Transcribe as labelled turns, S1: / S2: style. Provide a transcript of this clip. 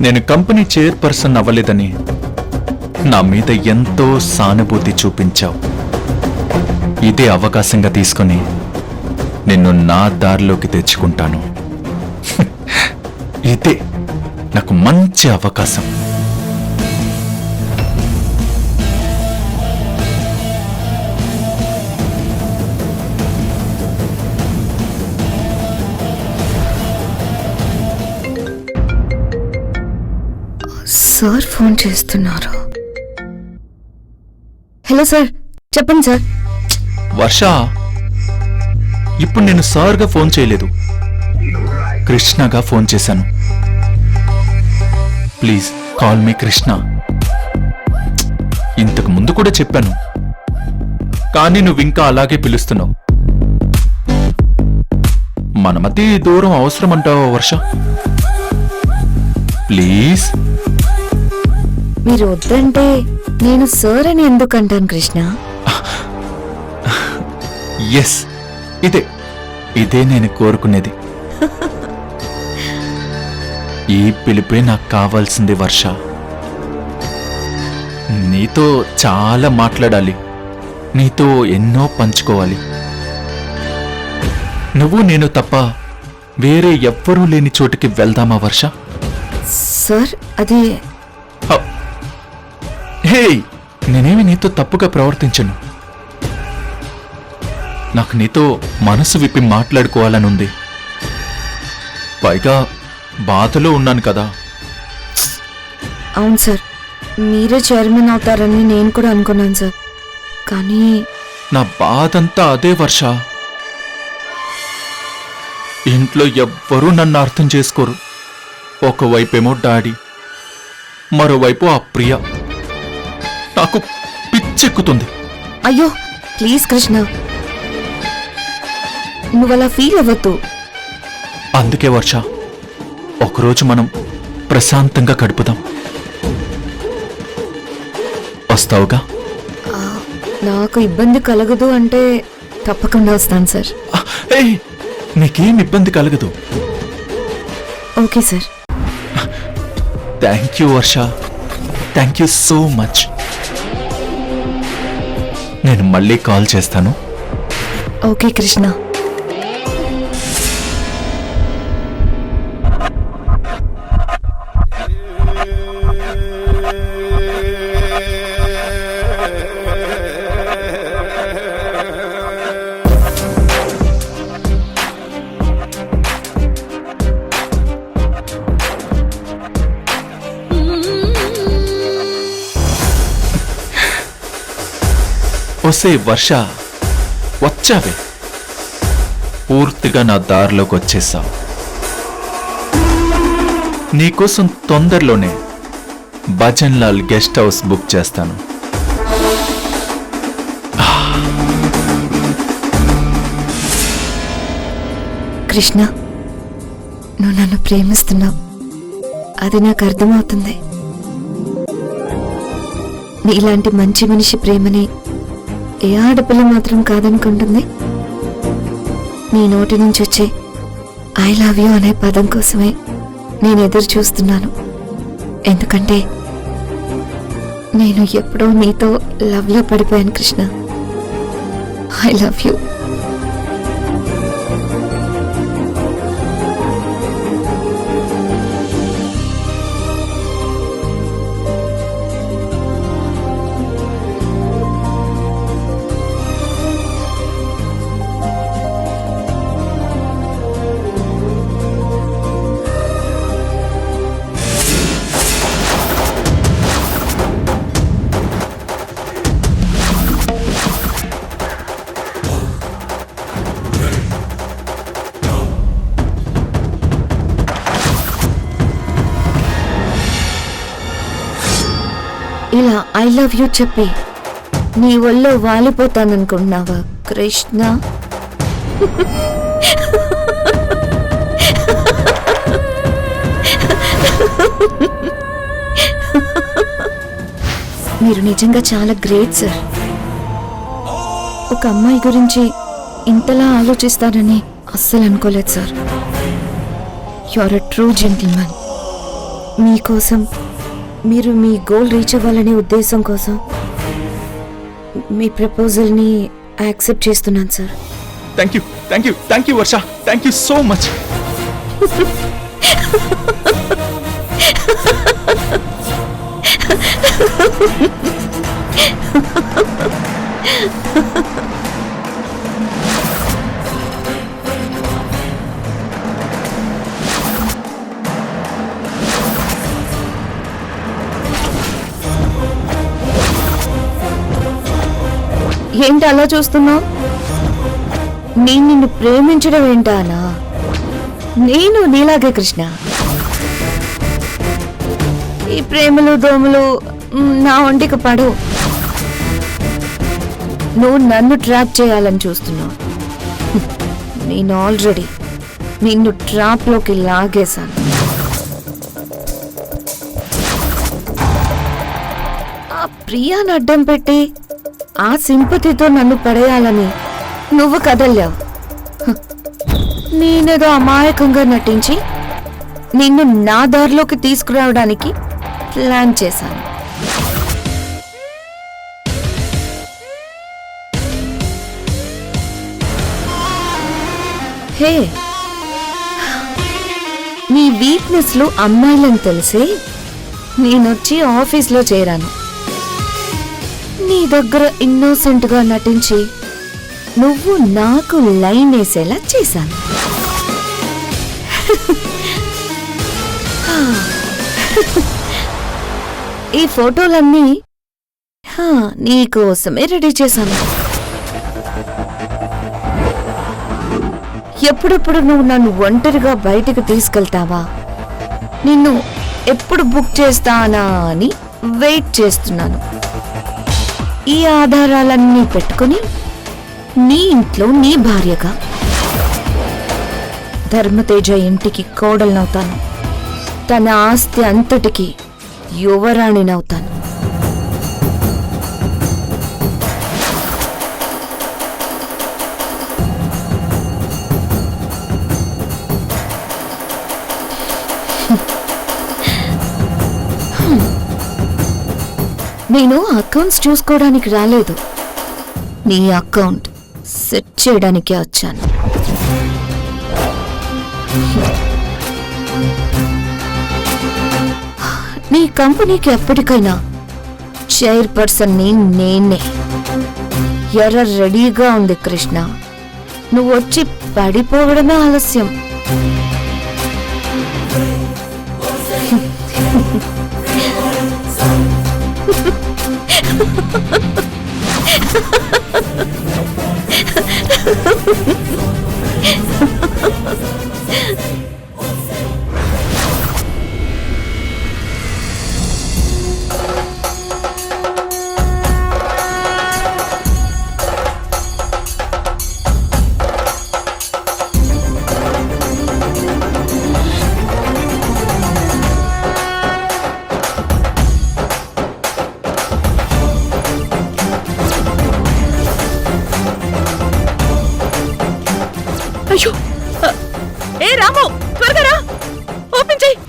S1: నేను company chairperson అవ్వలేదని నా మీద ఎంతో సానుభూతి చూపించావు. ఇదే అవకాశంగా తీసుకొని నిన్ను నా దారిలోకి తెచ్చుకుంటాను. ఇదే నాకు మంచి అవకాశం.
S2: సార్ ఫోన్ చేస్తున్నారు. హలో సార్, చెప్పండి సార్.
S1: వర్ష, ఇప్పుడు నేను సార్గా ఫోన్ చేయలేదు, కృష్ణగా ఫోన్ చేశాను. Please call me Krishna. ఇంతకు ముందు కూడా చెప్పాను, కానీ నువ్వు ఇంకా అలాగే పిలుస్తున్నావు. మన మధ్య ఈ దూరం అవసరం అంటావా వర్ష? ప్లీజ్.
S2: మీరు వద్దంటే నేను సార్ అని ఎందుకు అంటాను కృష్ణ?
S1: ఎస్, ఇదే నేను కోరుకునేది. ఈ పిలిపే నాకు కావాల్సింది వర్ష. నీతో చాలా మాట్లాడాలి, నీతో ఎన్నో పంచుకోవాలి. నువ్వు నేను తప్ప వేరే ఎవ్వరూ లేని చోటుకి వెళ్దామా వర్ష?
S2: సార్ అది
S1: హే, నేనేమి నీతో తప్పుగా ప్రవర్తించను. నాకు నీతో మనసు విప్పి మాట్లాడుకోవాలనుంది. పైగా బాధలో ఉన్నాను కదా.
S2: అవును సార్, మీరే చైర్మన్ అవుతారని నేను కూడా అనుకున్నాను సార్. కానీ
S1: నా బాధంతా అదే వర్ష. ఇంట్లో ఎవ్వరూ నన్ను అర్థం చేసుకోరు. ఒకవైపేమో డాడీ, మరోవైపు ఆ ప్రియ. నాకు పిచ్చెక్కుతుంది.
S2: అయ్యో ప్లీజ్ కృష్ణ, నువ్వలా ఫీల్ అవ్వద్దు.
S1: అందుకే వర్ష, ఒకరోజు మనం ప్రశాంతంగా గడుపుదాం. వస్తావుగా?
S2: నాకు ఇబ్బంది కలగదు అంటే తప్పకుండా వస్తాను సార్.
S1: నీకేం ఇబ్బంది కలగదు.
S2: Okay sir.
S1: Thank you Varsha, thank you so much. నేను మళ్ళీ కాల్ చేస్తాను.
S2: ఓకే కృష్ణ.
S1: ఒసే వర్ష, వచ్చావే, పూర్తిగా నా దారిలోకి వచ్చేసావు. నీకోసం తొందరలోనే bhajan Lal guest house book చేస్తాను.
S2: కృష్ణ, నువ్వు నన్ను ప్రేమిస్తున్నావు, అది నాకు అర్థమవుతుంది. నీలాంటి మంచి మనిషి ప్రేమని ఏ ఆడపిల్ల మాత్రం కాదనుకుంటుంది. నీ నోటి నుంచి వచ్చే ఐ లవ్ యూ అనే పదం కోసమే నేను ఎదురు చూస్తున్నాను. ఎందుకంటే నేను ఎప్పుడో నీతో లవ్లో పడిపోయాను కృష్ణ. I love you. ఇలా ఐ లవ్ యూ చెప్పి నీ ఒళ్ళో వాలిపోతాననుకుంటున్నావా కృష్ణ? మీరు నిజంగా చాలా గ్రేట్ సార్. ఒక అమ్మాయి గురించి ఇంతలా ఆలోచిస్తారని అస్సలు అనుకోలేదు sir. You are a true gentleman. మీకోసం, మీరు మీ గోల్ రీచ్ అవ్వాలనే ఉద్దేశం కోసం మీ ప్రపోజల్ని యాక్సెప్ట్ చేస్తున్నాను sir.
S1: Thank you Varsha, thank you so much.
S2: ఏంటి అలా చూస్తున్నావు? నేను నిన్ను ప్రేమించడం ఏంటానా? నేను నీలాగే కృష్ణ. ఈ ప్రేమలు దోమలు నా ఒంటికి పడు. నువ్వు నన్ను ట్రాప్ చేయాలని చూస్తున్నావు. నేను ఆల్రెడీ నిన్ను ట్రాప్లోకి లాగేశాను. ఆ ప్రియాని అడ్డం పెట్టి ఆ సింపతితో నన్ను పడేయాలని నువ్వు కదల్లావు. నేనేదో అమాయకంగా నటించి నిన్ను నా దారిలోకి తీసుకురావడానికి ప్లాన్ చేశాను. హే, నీ వీక్నెస్లు అమ్మాయిలని తెలిసి నేనొచ్చి ఆఫీస్లో చేరాను. నీ దగ్గర ఇన్నోసెంట్ గా నటించి నువ్వు నాకు లైన్ వేసేలా చేశాను. ఈ ఫోటోలన్నీ నీకోసమే రెడీ చేశాను. ఎప్పుడెప్పుడు నువ్వు నన్ను ఒంటరిగా బయటకు తీసుకెళ్తావా, నిన్ను ఎప్పుడు బుక్ చేస్తానా అని వెయిట్ చేస్తున్నాను. ఈ ఆధారాలన్నీ పెట్టుకుని నీ ఇంట్లో నీ భార్యగా ధర్మతేజ ఇంటికి కోడలనవుతాను. తన ఆస్తి అంతటికి యువరాణినవుతాను. నేను అకౌంట్స్ చూసుకోవడానికి రాలేదు, నీ అకౌంట్ సెట్ చేయడానికే వచ్చాను. నీ కంపెనీకి ఎప్పటికైనా చైర్పర్సన్ నేనే. ఎర్ర రెడీగా ఉంది కృష్ణ, నువ్వు వచ్చి పడిపోవడమే ఆలస్యం.